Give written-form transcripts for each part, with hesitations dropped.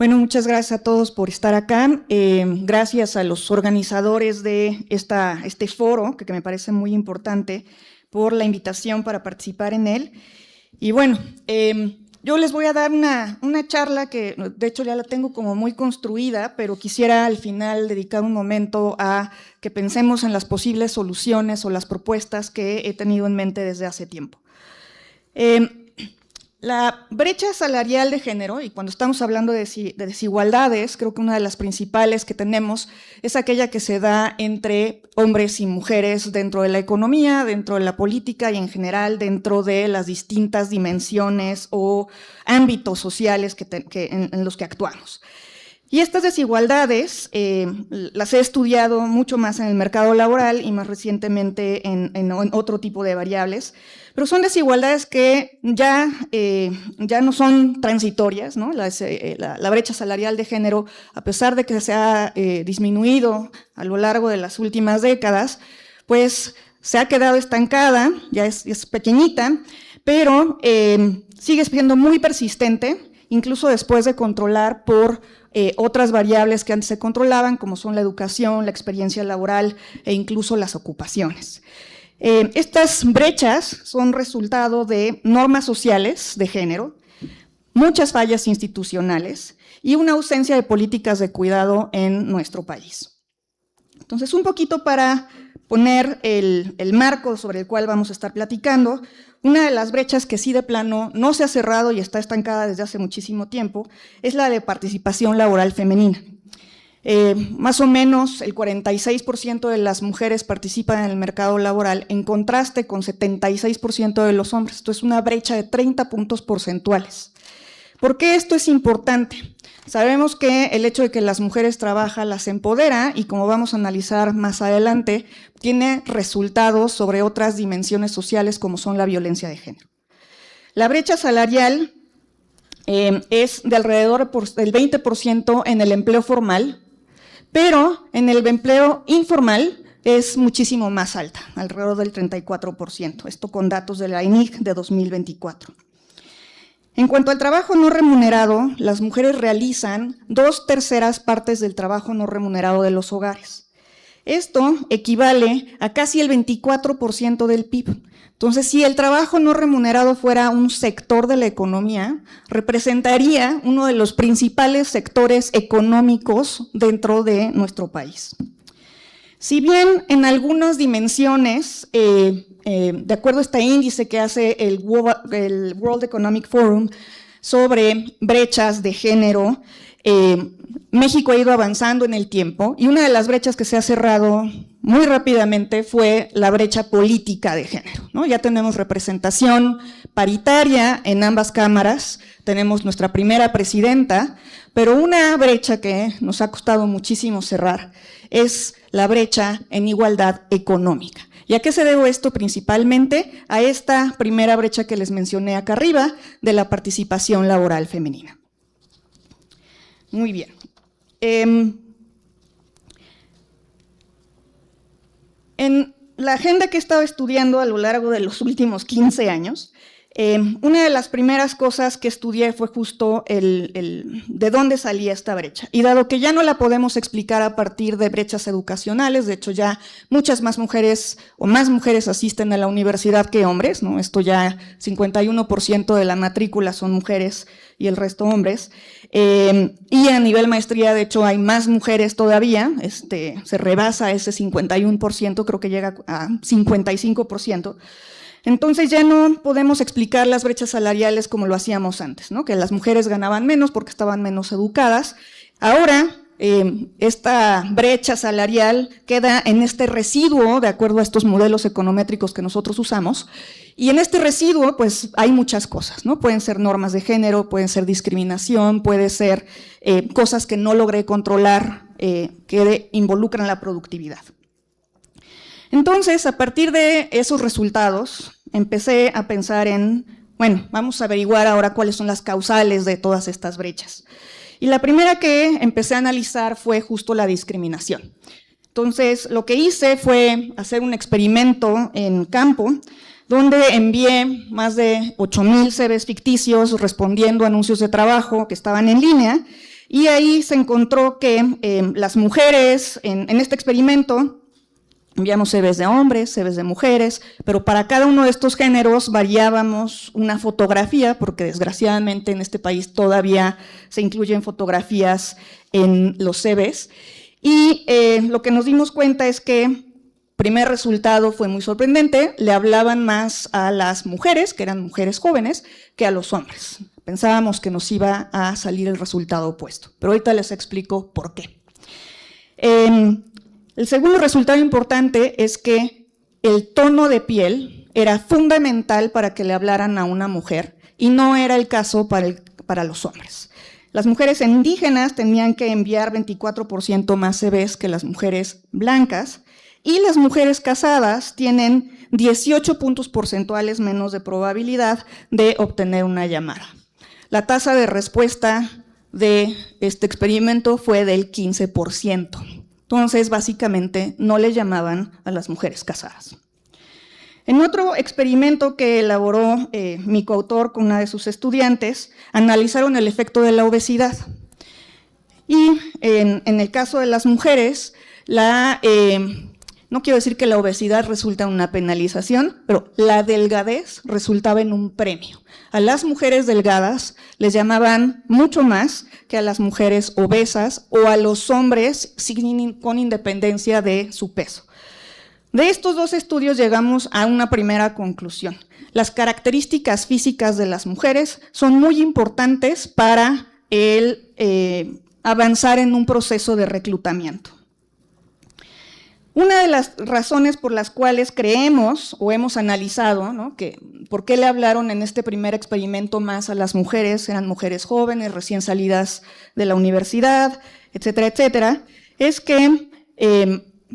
Bueno, muchas gracias a todos por estar acá. Gracias a los organizadores de este foro, que me parece muy importante, por la invitación para participar en él. Y bueno, yo les voy a dar una charla que de hecho ya la tengo como muy construida, pero quisiera al final dedicar un momento a que pensemos en las posibles soluciones o las propuestas que he tenido en mente desde hace tiempo. La brecha salarial de género, y cuando estamos hablando de desigualdades, creo que una de las principales que tenemos es aquella que se da entre hombres y mujeres dentro de la economía, dentro de la política y en general dentro de las distintas dimensiones o ámbitos sociales en los que actuamos. Y estas desigualdades las he estudiado mucho más en el mercado laboral y más recientemente en otro tipo de variables, pero son desigualdades que ya no son transitorias, ¿no? La brecha salarial de género, a pesar de que se ha disminuido a lo largo de las últimas décadas, pues se ha quedado estancada, ya es pequeñita, pero sigue siendo muy persistente, incluso después de controlar por otras variables que antes se controlaban, como son la educación, la experiencia laboral e incluso las ocupaciones. Estas brechas son resultado de normas sociales de género, muchas fallas institucionales y una ausencia de políticas de cuidado en nuestro país. Entonces, un poquito para poner el marco sobre el cual vamos a estar platicando, una de las brechas que sí de plano no se ha cerrado y está estancada desde hace muchísimo tiempo es la de participación laboral femenina. Más o menos el 46% de las mujeres participan en el mercado laboral, en contraste con 76% de los hombres. Esto es una brecha de 30 puntos porcentuales. ¿Por qué esto es importante? Sabemos que el hecho de que las mujeres trabajan las empodera y, como vamos a analizar más adelante, tiene resultados sobre otras dimensiones sociales como son la violencia de género. La brecha salarial es de alrededor del 20% en el empleo formal, pero en el empleo informal es muchísimo más alta, alrededor del 34%, esto con datos de la INEGI de 2024. En cuanto al trabajo no remunerado, las mujeres realizan 2/3 partes del trabajo no remunerado de los hogares. Esto equivale a casi el 24% del PIB. Entonces, si el trabajo no remunerado fuera un sector de la economía, representaría uno de los principales sectores económicos dentro de nuestro país. Si bien en algunas dimensiones, de acuerdo a este índice que hace el World Economic Forum sobre brechas de género, México ha ido avanzando en el tiempo y una de las brechas que se ha cerrado muy rápidamente fue la brecha política de género, ¿no? Ya tenemos representación paritaria en ambas cámaras, tenemos nuestra primera presidenta, pero una brecha que nos ha costado muchísimo cerrar es la brecha en igualdad económica. ¿Y a qué se debe esto? Principalmente a esta primera brecha que les mencioné acá arriba de la participación laboral femenina. Muy bien. En la agenda que he estado estudiando a lo largo de los últimos 15 años, una de las primeras cosas que estudié fue justo de dónde salía esta brecha. Y dado que ya no la podemos explicar a partir de brechas educacionales, de hecho ya muchas más mujeres o más mujeres asisten a la universidad que hombres, ¿no? Esto ya 51% de la matrícula son mujeres y el resto hombres. Y a nivel maestría, de hecho, hay más mujeres todavía, se rebasa ese 51%, creo que llega a 55%. Entonces ya no podemos explicar las brechas salariales como lo hacíamos antes, ¿no? Que las mujeres ganaban menos porque estaban menos educadas. Ahora, esta brecha salarial queda en este residuo, de acuerdo a estos modelos econométricos que nosotros usamos, y en este residuo pues hay muchas cosas, ¿no? Pueden ser normas de género, pueden ser discriminación, puede ser cosas que no logré controlar, que involucran la productividad. Entonces, a partir de esos resultados, empecé a pensar en, bueno, vamos a averiguar ahora cuáles son las causales de todas estas brechas. Y la primera que empecé a analizar fue justo la discriminación. Entonces, lo que hice fue hacer un experimento en campo, donde envié más de 8,000 CVs ficticios respondiendo a anuncios de trabajo que estaban en línea, Y ahí se encontró que las mujeres, en este experimento, enviamos CVs de hombres, CVs de mujeres, pero para cada uno de estos géneros variábamos una fotografía, porque desgraciadamente en este país todavía se incluyen fotografías en los CVs. Y lo que nos dimos cuenta es que primer resultado fue muy sorprendente, le hablaban más a las mujeres, que eran mujeres jóvenes, que a los hombres. Pensábamos que nos iba a salir el resultado opuesto, pero ahorita les explico por qué. El segundo resultado importante es que el tono de piel era fundamental para que le hablaran a una mujer y no era el caso para los hombres. Las mujeres indígenas tenían que enviar 24% más CVs que las mujeres blancas, y las mujeres casadas tienen 18 puntos porcentuales menos de probabilidad de obtener una llamada. La tasa de respuesta de este experimento fue del 15%. Entonces, básicamente, no le llamaban a las mujeres casadas. En otro experimento que elaboró mi coautor con una de sus estudiantes, analizaron el efecto de la obesidad. Y en el caso de las mujeres, no quiero decir que la obesidad resulta en una penalización, pero la delgadez resultaba en un premio. A las mujeres delgadas les llamaban mucho más que a las mujeres obesas o a los hombres con independencia de su peso. De estos dos estudios llegamos a una primera conclusión. Las características físicas de las mujeres son muy importantes para avanzar en un proceso de reclutamiento. Una de las razones por las cuales creemos o hemos analizado, ¿no?, que por qué le hablaron en este primer experimento más a las mujeres, eran mujeres jóvenes, recién salidas de la universidad, etcétera, etcétera, es que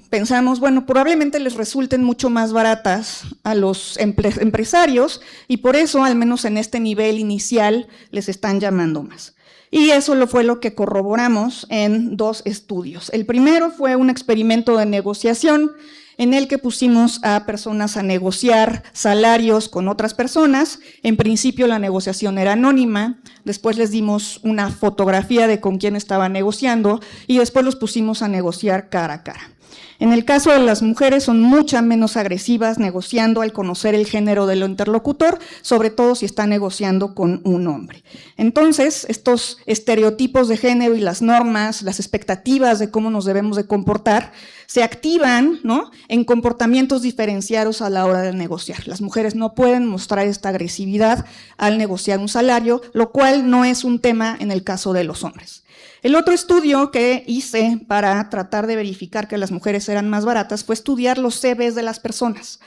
pensamos, bueno, probablemente les resulten mucho más baratas a los empresarios y por eso, al menos en este nivel inicial, les están llamando más. Y eso fue lo que corroboramos en dos estudios. El primero fue un experimento de negociación en el que pusimos a personas a negociar salarios con otras personas. En principio la negociación era anónima, después les dimos una fotografía de con quién estaba negociando y después los pusimos a negociar cara a cara. En el caso de las mujeres son mucho menos agresivas negociando al conocer el género del interlocutor, sobre todo si está negociando con un hombre. Entonces, estos estereotipos de género y las normas, las expectativas de cómo nos debemos de comportar, se activan, ¿no?, en comportamientos diferenciados a la hora de negociar. Las mujeres no pueden mostrar esta agresividad al negociar un salario, lo cual no es un tema en el caso de los hombres. El otro estudio que hice para tratar de verificar que las mujeres eran más baratas fue estudiar los CVs de las personas.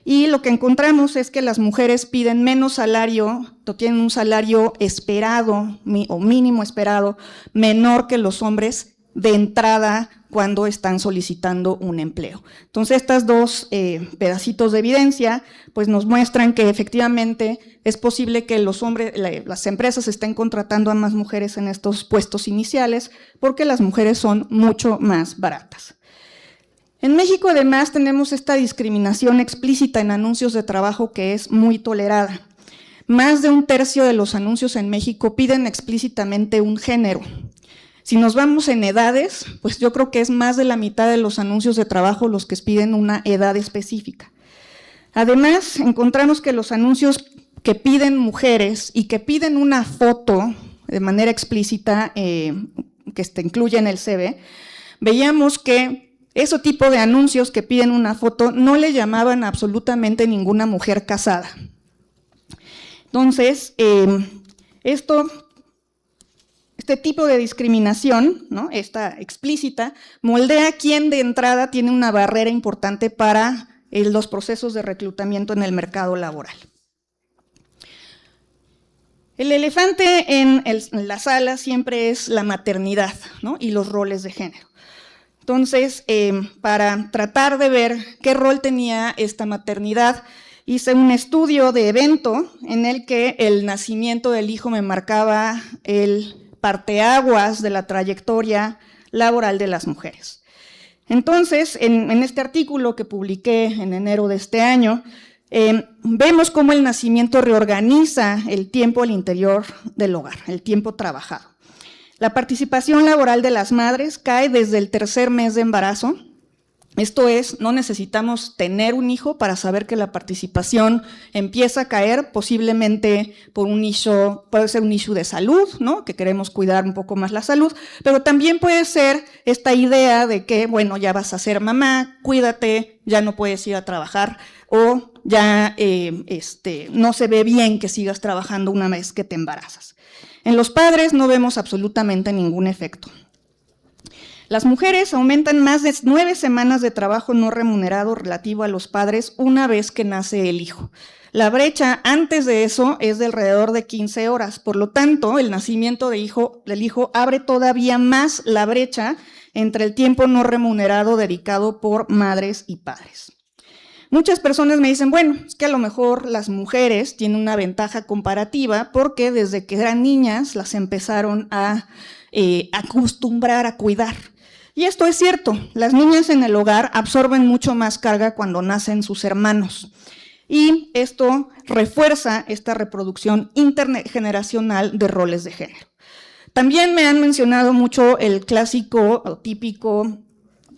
Y lo que encontramos es que las mujeres piden menos salario, tienen un salario esperado o mínimo esperado menor que los hombres de entrada cuando están solicitando un empleo. Entonces, estas dos pedacitos de evidencia pues nos muestran que efectivamente es posible que los hombres, las empresas estén contratando a más mujeres en estos puestos iniciales porque las mujeres son mucho más baratas. En México, además, tenemos esta discriminación explícita en anuncios de trabajo que es muy tolerada. Más de 1/3 de los anuncios en México piden explícitamente un género. Si nos vamos en edades, pues yo creo que es más de la mitad de los anuncios de trabajo los que piden una edad específica. Además, encontramos que los anuncios que piden mujeres y que piden una foto de manera explícita, que incluye en el CV, veíamos que ese tipo de anuncios que piden una foto no le llamaban a absolutamente ninguna mujer casada. Entonces, este tipo de discriminación, ¿no?, esta explícita, moldea quién de entrada tiene una barrera importante para los procesos de reclutamiento en el mercado laboral. El elefante en la sala siempre es la maternidad, ¿no?, y los roles de género. Entonces, para tratar de ver qué rol tenía esta maternidad, hice un estudio de evento en el que el nacimiento del hijo me marcaba el parteaguas de la trayectoria laboral de las mujeres. Entonces, en este artículo que publiqué en enero de este año, vemos cómo el nacimiento reorganiza el tiempo al interior del hogar, el tiempo trabajado. La participación laboral de las madres cae desde el tercer mes de embarazo. Esto es, no necesitamos tener un hijo para saber que la participación empieza a caer, posiblemente por un issue, puede ser un issue de salud, ¿no? Que queremos cuidar un poco más la salud, pero también puede ser esta idea de que, bueno, ya vas a ser mamá, cuídate, ya no puedes ir a trabajar, o ya no se ve bien que sigas trabajando una vez que te embarazas. En los padres no vemos absolutamente ningún efecto. Las mujeres aumentan más de 9 semanas de trabajo no remunerado relativo a los padres una vez que nace el hijo. La brecha antes de eso es de alrededor de 15 horas. Por lo tanto, el nacimiento del hijo abre todavía más la brecha entre el tiempo no remunerado dedicado por madres y padres. Muchas personas me dicen, bueno, es que a lo mejor las mujeres tienen una ventaja comparativa porque desde que eran niñas las empezaron a acostumbrar a cuidar. Y esto es cierto, las niñas en el hogar absorben mucho más carga cuando nacen sus hermanos. Y esto refuerza esta reproducción intergeneracional de roles de género. También me han mencionado mucho el clásico o típico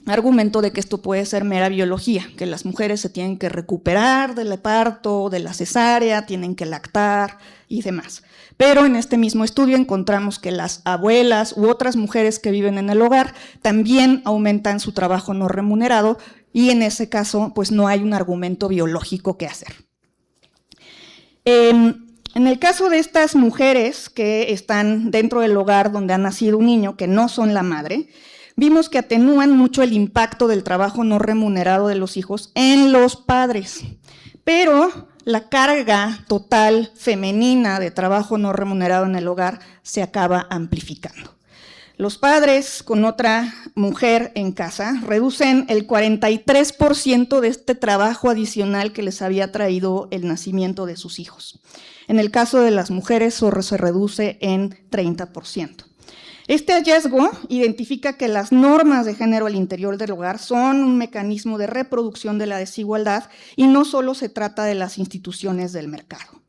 argumento de que esto puede ser mera biología, que las mujeres se tienen que recuperar del parto, de la cesárea, tienen que lactar y demás. Pero en este mismo estudio encontramos que las abuelas u otras mujeres que viven en el hogar también aumentan su trabajo no remunerado y en ese caso pues no hay un argumento biológico que hacer. En el caso de estas mujeres que están dentro del hogar donde ha nacido un niño, que no son la madre, vimos que atenúan mucho el impacto del trabajo no remunerado de los hijos en los padres, pero la carga total femenina de trabajo no remunerado en el hogar se acaba amplificando. Los padres con otra mujer en casa reducen el 43% de este trabajo adicional que les había traído el nacimiento de sus hijos. En el caso de las mujeres se reduce en 30%. Este hallazgo identifica que las normas de género al interior del hogar son un mecanismo de reproducción de la desigualdad y no solo se trata de las instituciones del mercado.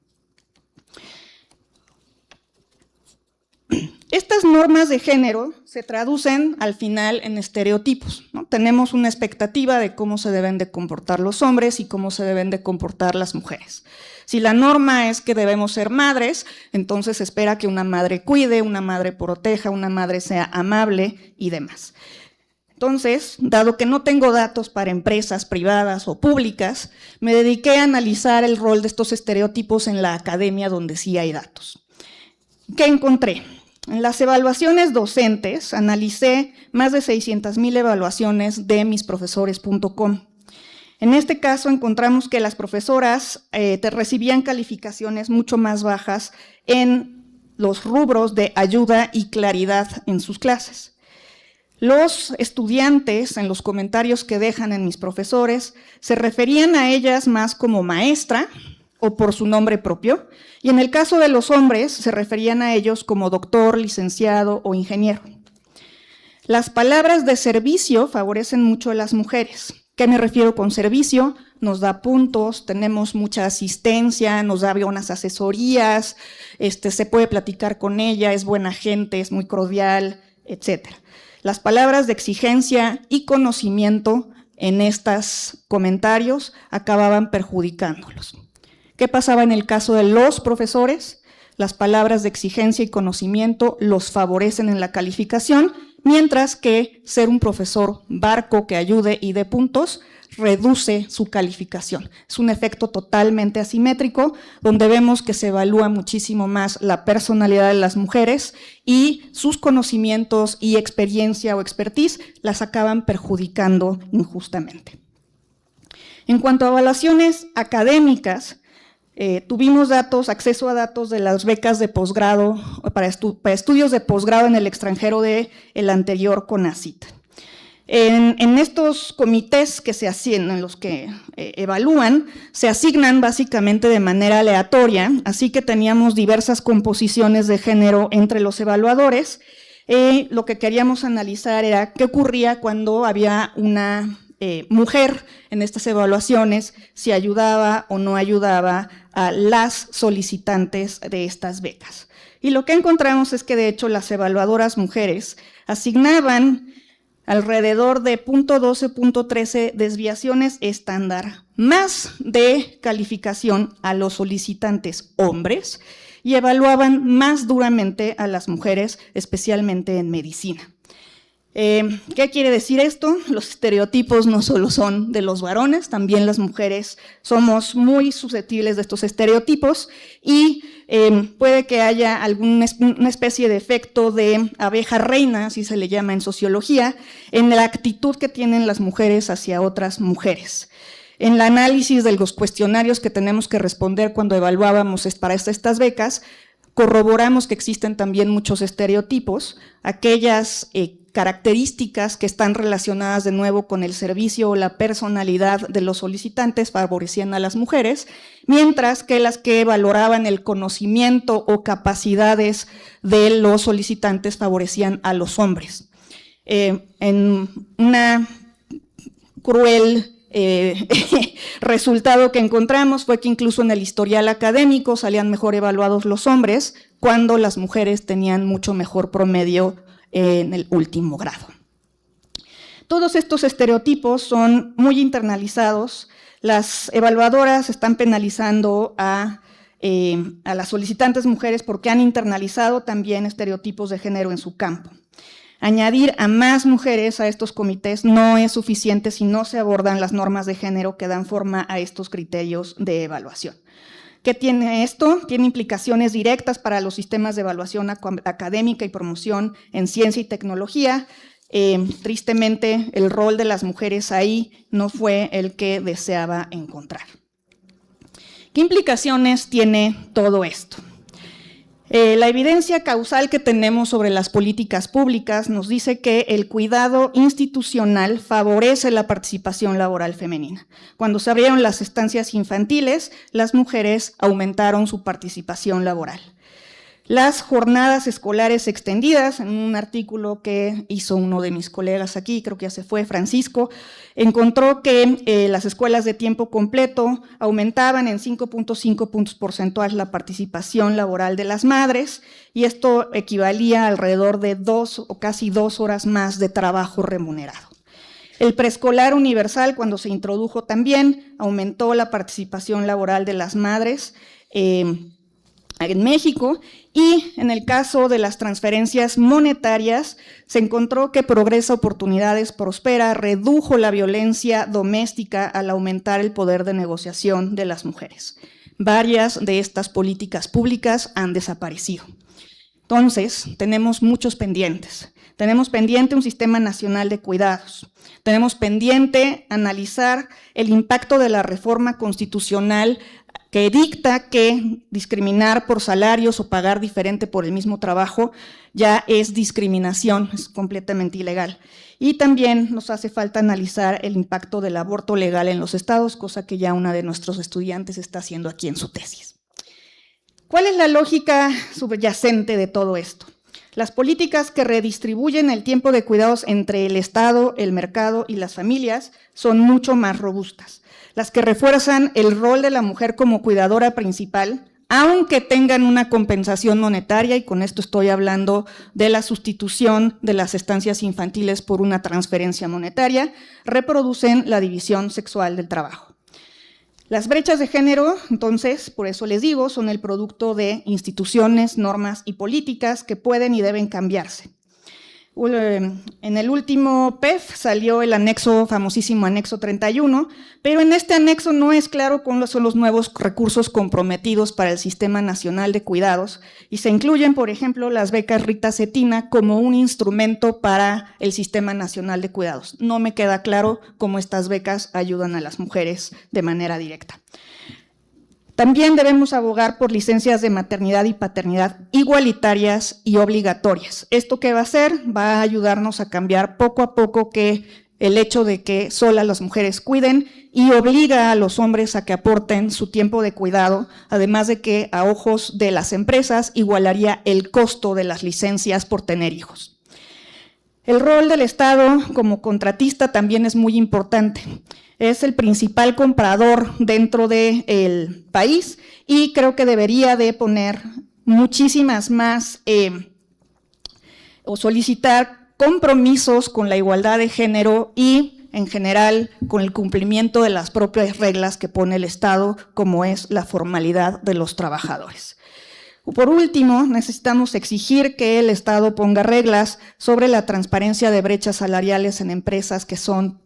Estas normas de género se traducen al final en estereotipos, ¿no? Tenemos una expectativa de cómo se deben de comportar los hombres y cómo se deben de comportar las mujeres. Si la norma es que debemos ser madres, entonces se espera que una madre cuide, una madre proteja, una madre sea amable y demás. Entonces, dado que no tengo datos para empresas privadas o públicas, me dediqué a analizar el rol de estos estereotipos en la academia donde sí hay datos. ¿Qué encontré? En las evaluaciones docentes analicé más de 600,000 evaluaciones de misprofesores.com. En este caso encontramos que las profesoras recibían calificaciones mucho más bajas en los rubros de ayuda y claridad en sus clases. Los estudiantes, en los comentarios que dejan en mis profesores, se referían a ellas más como maestra o por su nombre propio, y en el caso de los hombres se referían a ellos como doctor, licenciado o ingeniero. Las palabras de servicio favorecen mucho a las mujeres. ¿Qué me refiero con servicio? Nos da puntos, tenemos mucha asistencia, nos da buenas asesorías, se puede platicar con ella, es buena gente, es muy cordial, etc. Las palabras de exigencia y conocimiento en estos comentarios acababan perjudicándolos. ¿Qué pasaba en el caso de los profesores? Las palabras de exigencia y conocimiento los favorecen en la calificación, mientras que ser un profesor barco que ayude y dé puntos reduce su calificación. Es un efecto totalmente asimétrico, donde vemos que se evalúa muchísimo más la personalidad de las mujeres y sus conocimientos y experiencia o expertise las acaban perjudicando injustamente. En cuanto a evaluaciones académicas, tuvimos acceso a datos de las becas de posgrado, para estudios de posgrado en el extranjero del anterior CONACYT. En estos comités que se hacen, en los que evalúan, se asignan básicamente de manera aleatoria, así que teníamos diversas composiciones de género entre los evaluadores. Lo que queríamos analizar era qué ocurría cuando había una mujer en estas evaluaciones, si ayudaba o no ayudaba a las solicitantes de estas becas. Y lo que encontramos es que de hecho las evaluadoras mujeres asignaban alrededor de 0.12, 0.13 desviaciones estándar más de calificación a los solicitantes hombres y evaluaban más duramente a las mujeres, especialmente en medicina. ¿Qué quiere decir esto? Los estereotipos no solo son de los varones, también las mujeres somos muy susceptibles de estos estereotipos y puede que haya una especie de efecto de abeja reina, así se le llama en sociología, en la actitud que tienen las mujeres hacia otras mujeres. En el análisis de los cuestionarios que tenemos que responder cuando evaluábamos para estas becas, corroboramos que existen también muchos estereotipos, aquellas características que están relacionadas de nuevo con el servicio o la personalidad de los solicitantes favorecían a las mujeres, mientras que las que valoraban el conocimiento o capacidades de los solicitantes favorecían a los hombres. En una cruel resultado que encontramos fue que incluso en el historial académico salían mejor evaluados los hombres cuando las mujeres tenían mucho mejor promedio en el último grado. Todos estos estereotipos son muy internalizados. Las evaluadoras están penalizando a las solicitantes mujeres porque han internalizado también estereotipos de género en su campo. Añadir a más mujeres a estos comités no es suficiente si no se abordan las normas de género que dan forma a estos criterios de evaluación. ¿Qué tiene esto? Tiene implicaciones directas para los sistemas de evaluación académica y promoción en ciencia y tecnología. Tristemente, el rol de las mujeres ahí no fue el que deseaba encontrar. ¿Qué implicaciones tiene todo esto? La evidencia causal que tenemos sobre las políticas públicas nos dice que el cuidado institucional favorece la participación laboral femenina. Cuando se abrieron las estancias infantiles, las mujeres aumentaron su participación laboral. Las jornadas escolares extendidas, en un artículo que hizo uno de mis colegas aquí, creo que ya se fue, Francisco, encontró que las escuelas de tiempo completo aumentaban en 5.5 puntos porcentuales la participación laboral de las madres y esto equivalía a alrededor de 2 o casi 2 horas más de trabajo remunerado. El preescolar universal, cuando se introdujo también, aumentó la participación laboral de las madres en México, y en el caso de las transferencias monetarias se encontró que Progresa Oportunidades Prospera redujo la violencia doméstica al aumentar el poder de negociación de las mujeres. Varias de estas políticas públicas han desaparecido. Entonces, tenemos muchos pendientes. Tenemos pendiente un sistema nacional de cuidados. Tenemos pendiente analizar el impacto de la reforma constitucional que dicta que discriminar por salarios o pagar diferente por el mismo trabajo ya es discriminación, es completamente ilegal. Y también nos hace falta analizar el impacto del aborto legal en los estados, cosa que ya una de nuestros estudiantes está haciendo aquí en su tesis. ¿Cuál es la lógica subyacente de todo esto? Las políticas que redistribuyen el tiempo de cuidados entre el Estado, el mercado y las familias son mucho más robustas. Las que refuerzan el rol de la mujer como cuidadora principal, aunque tengan una compensación monetaria, y con esto estoy hablando de la sustitución de las estancias infantiles por una transferencia monetaria, reproducen la división sexual del trabajo. Las brechas de género, entonces, por eso les digo, son el producto de instituciones, normas y políticas que pueden y deben cambiarse. En el último PEF salió el anexo, famosísimo anexo 31, pero en este anexo no es claro cuáles son los nuevos recursos comprometidos para el Sistema Nacional de Cuidados y se incluyen, por ejemplo, las becas Rita Cetina como un instrumento para el Sistema Nacional de Cuidados. No me queda claro cómo estas becas ayudan a las mujeres de manera directa. También debemos abogar por licencias de maternidad y paternidad igualitarias y obligatorias. ¿Esto qué va a hacer? Va a ayudarnos a cambiar poco a poco que el hecho de que solas las mujeres cuiden y obliga a los hombres a que aporten su tiempo de cuidado, además de que a ojos de las empresas igualaría el costo de las licencias por tener hijos. El rol del Estado como contratista también es muy importante. Es el principal comprador dentro del país y creo que debería de poner muchísimas más, o solicitar compromisos con la igualdad de género y, en general, con el cumplimiento de las propias reglas que pone el Estado, como es la formalidad de los trabajadores. Por último, necesitamos exigir que el Estado ponga reglas sobre la transparencia de brechas salariales en empresas que son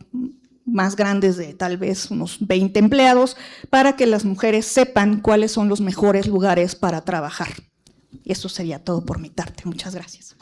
más grandes de tal vez unos 20 empleados, para que las mujeres sepan cuáles son los mejores lugares para trabajar. Y eso sería todo por mi parte. Muchas gracias.